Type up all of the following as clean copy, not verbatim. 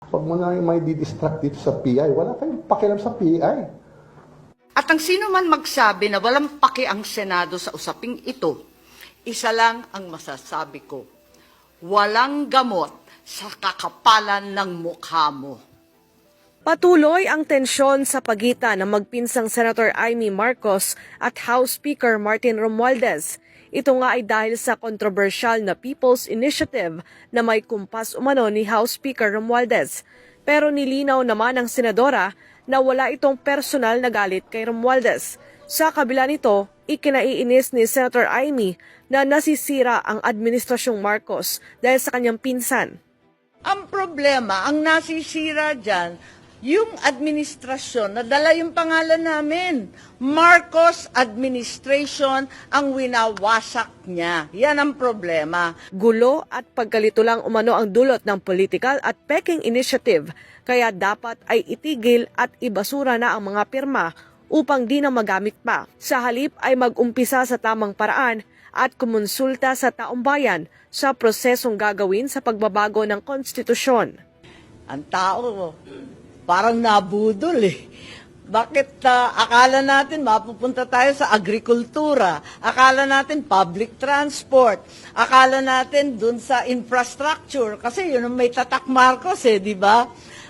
Huwag mo na may didistract dito sa PI. Wala kayong pakialam sa PI. At ang sino man magsabi na walang paki ang Senado sa usaping ito, isa lang ang masasabi ko, walang gamot sa kakapalan ng mukha mo. Patuloy ang tensyon sa pagitan ng magpinsang Senator Amy Marcos at House Speaker Martin Romualdez. Ito nga ay dahil sa kontrobersyal na People's Initiative na may kumpas umano ni House Speaker Romualdez. Pero nilinaw naman ng senadora na wala itong personal na galit kay Romualdez. Sa kabila nito, ikinaiinis ni Senator Amy na nasisira ang administrasyong Marcos dahil sa kanyang pinsan. Ang problema, ang nasisira dyan, yung administrasyon, nadala yung pangalan namin. Marcos Administration ang winawasak niya. Yan ang problema. Gulo at pagkalito lang umano ang dulot ng political at peking initiative, kaya dapat ay itigil at ibasura na ang mga pirma upang di na magamit pa. Sa halip ay mag-umpisa sa tamang paraan at kumonsulta sa taong bayan sa prosesong gagawin sa pagbabago ng konstitusyon. Ang tao, parang nabudol eh. Bakit akala natin mapupunta tayo sa agrikultura, akala natin public transport, akala natin dun sa infrastructure, kasi yun ang may tatak Marcos eh, di ba?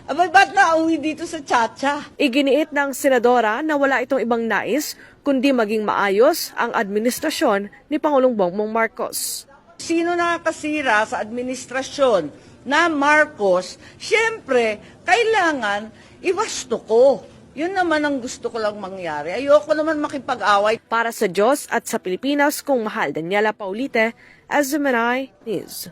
Ba't nauwi dito sa Chacha? Iginiit ng senadora na wala itong ibang nais kundi maging maayos ang administrasyon ni Pangulong Bongbong Marcos. Sino nakakasira sa administrasyon na Marcos, siyempre, kailangan iwasto ko. Yun naman ang gusto ko lang mangyari. Ayoko naman makipag-away. Para sa Diyos at sa Pilipinas, kung mahal, Daniela Paulite, SMNI News.